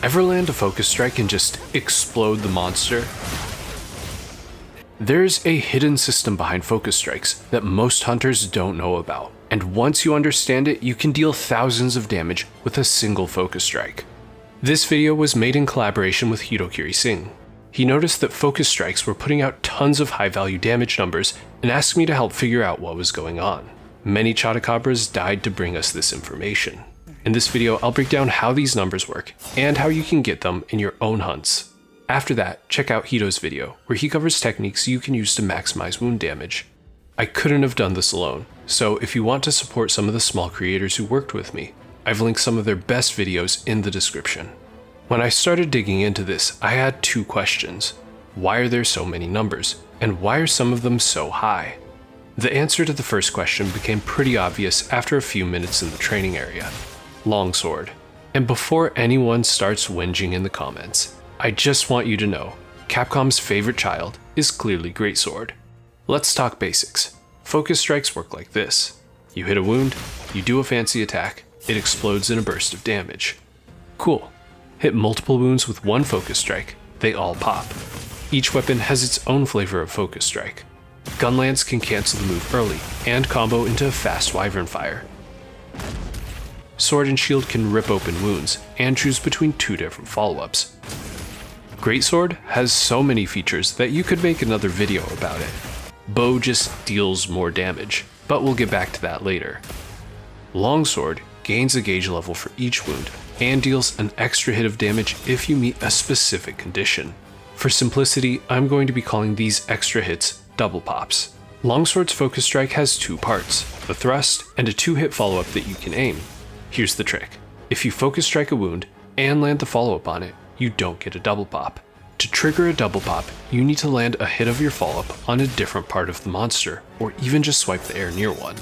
Ever land a focus strike and just explode the monster? There's a hidden system behind focus strikes that most hunters don't know about, and once you understand it, you can deal thousands of damage with a single focus strike. This video was made in collaboration with Hirokiri Singh. He noticed that focus strikes were putting out tons of high value damage numbers and asked me to help figure out what was going on. Many Chotacabras died to bring us this information. In this video, I'll break down how these numbers work and how you can get them in your own hunts. After that, check out Hito's video, where he covers techniques you can use to maximize wound damage. I couldn't have done this alone, so if you want to support some of the small creators who worked with me, I've linked some of their best videos in the description. When I started digging into this, I had two questions. Why are there so many numbers, and why are some of them so high? The answer to the first question became pretty obvious after a few minutes in the training area. Longsword. And before anyone starts whinging in the comments, I just want you to know, Capcom's favorite child is clearly Greatsword. Let's talk basics. Focus strikes work like this. You hit a wound, you do a fancy attack, it explodes in a burst of damage. Cool. Hit multiple wounds with one focus strike, they all pop. Each weapon has its own flavor of focus strike. Gunlance can cancel the move early and combo into a fast wyvern fire. Sword and shield can rip open wounds and choose between two different follow-ups. Greatsword has so many features that you could make another video about it. Bow just deals more damage, but we'll get back to that later. Longsword gains a gauge level for each wound and deals an extra hit of damage if you meet a specific condition. For simplicity, I'm going to be calling these extra hits double pops. Longsword's focus strike has two parts, a thrust and a 2-hit follow-up that you can aim. Here's the trick. If you focus strike a wound and land the follow-up on it, you don't get a double pop. To trigger a double pop, you need to land a hit of your follow-up on a different part of the monster, or even just swipe the air near one.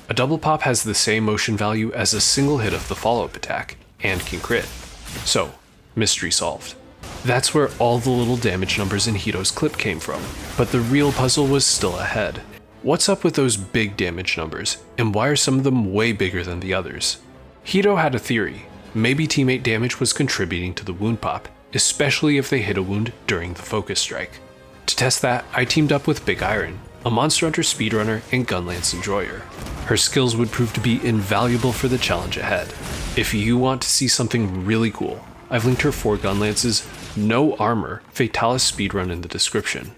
A double pop has the same motion value as a single hit of the follow-up attack, and can crit. So, mystery solved. That's where all the little damage numbers in Hito's clip came from, but the real puzzle was still ahead. What's up with those big damage numbers, and why are some of them way bigger than the others? Hito had a theory. Maybe teammate damage was contributing to the wound pop, especially if they hit a wound during the focus strike. To test that, I teamed up with Big Iron, a Monster Hunter speedrunner and Gunlance enjoyer. Her skills would prove to be invaluable for the challenge ahead. If you want to see something really cool, I've linked her 4 Gunlance's no armor Fatalis speedrun in the description.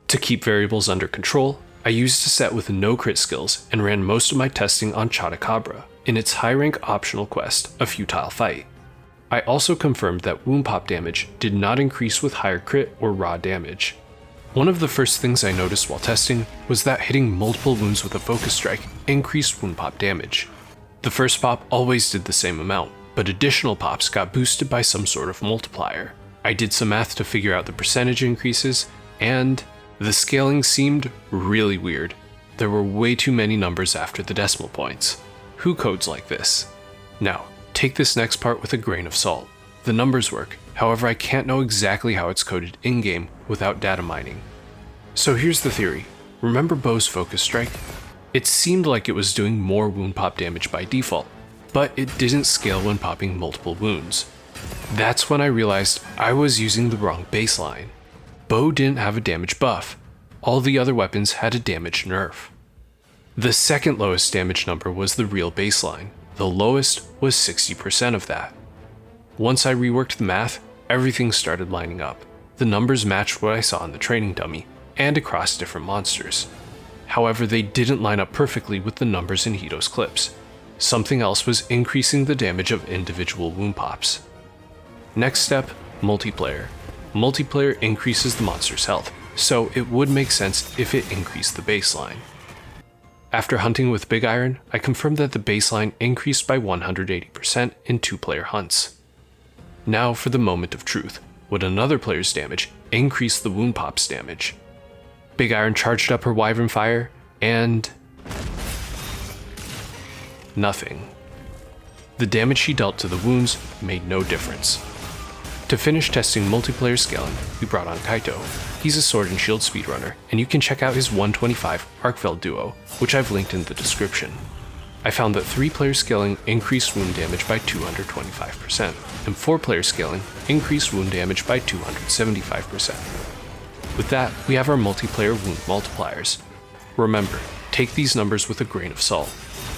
To keep variables under control, I used a set with no crit skills and ran most of my testing on Chotacabra in its high rank optional quest, A Futile Fight. I also confirmed that wound pop damage did not increase with higher crit or raw damage. One of the first things I noticed while testing was that hitting multiple wounds with a focus strike increased wound pop damage. The first pop always did the same amount, but additional pops got boosted by some sort of multiplier. I did some math to figure out the percentage increases, and the scaling seemed really weird. There were way too many numbers after the decimal points. Who codes like this? Now, take this next part with a grain of salt. The numbers work, however I can't know exactly how it's coded in-game without data mining. So here's the theory. Remember Bow's focus strike? It seemed like it was doing more wound pop damage by default, but it didn't scale when popping multiple wounds. That's when I realized I was using the wrong baseline. Bow didn't have a damage buff. All the other weapons had a damage nerf. The second lowest damage number was the real baseline. The lowest was 60% of that. Once I reworked the math, everything started lining up. The numbers matched what I saw in the training dummy, and across different monsters. However, they didn't line up perfectly with the numbers in Hito's clips. Something else was increasing the damage of individual wound pops. Next step, multiplayer. Multiplayer increases the monster's health, so it would make sense if it increased the baseline. After hunting with Big Iron, I confirmed that the baseline increased by 180% in 2-player hunts. Now for the moment of truth. Would another player's damage increase the wound pop's damage? Big Iron charged up her wyvern fire, and nothing. The damage she dealt to the wounds made no difference. To finish testing multiplayer scaling, we brought on Kaito. He's a sword and shield speedrunner, and you can check out his 125 Arkfeld duo, which I've linked in the description. I found that 3-player scaling increased wound damage by 225%, and 4-player scaling increased wound damage by 275%. With that, we have our multiplayer wound multipliers. Remember, take these numbers with a grain of salt.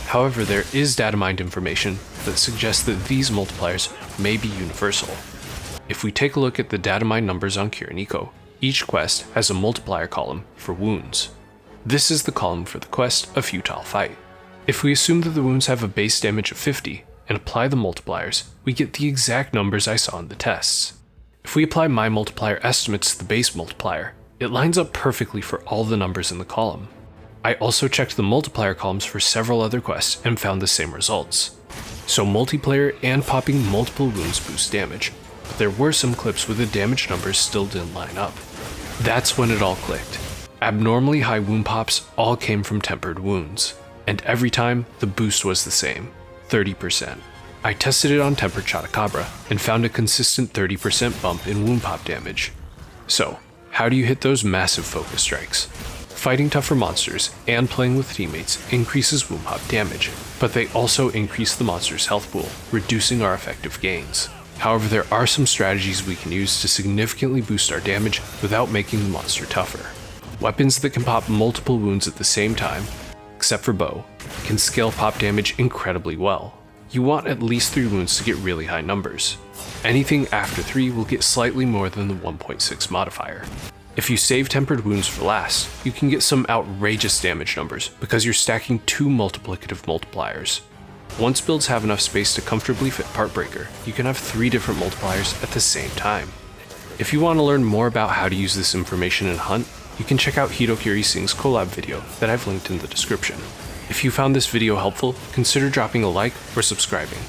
However, there is data mined information that suggests that these multipliers may be universal. If we take a look at the data mined numbers on Kiranico, each quest has a multiplier column for wounds. This is the column for the quest A Futile Fight. If we assume that the wounds have a base damage of 50 and apply the multipliers, we get the exact numbers I saw in the tests. If we apply my multiplier estimates to the base multiplier, it lines up perfectly for all the numbers in the column. I also checked the multiplier columns for several other quests and found the same results. So multiplayer and popping multiple wounds boost damage, but there were some clips where the damage numbers still didn't line up. That's when it all clicked. Abnormally high wound pops all came from tempered wounds, and every time the boost was the same, 30%. I tested it on tempered Chotacabra and found a consistent 30% bump in wound pop damage. So, how do you hit those massive focus strikes? Fighting tougher monsters and playing with teammates increases wound pop damage, but they also increase the monster's health pool, reducing our effective gains. However, there are some strategies we can use to significantly boost our damage without making the monster tougher. Weapons that can pop multiple wounds at the same time, except for bow, can scale pop damage incredibly well. You want at least 3 wounds to get really high numbers. Anything after 3 will get slightly more than the 1.6 modifier. If you save tempered wounds for last, you can get some outrageous damage numbers because you're stacking 2 multiplicative multipliers. Once builds have enough space to comfortably fit Partbreaker, you can have 3 different multipliers at the same time. If you want to learn more about how to use this information in Hunt, you can check out Hitokiri Singh's collab video that I've linked in the description. If you found this video helpful, consider dropping a like or subscribing.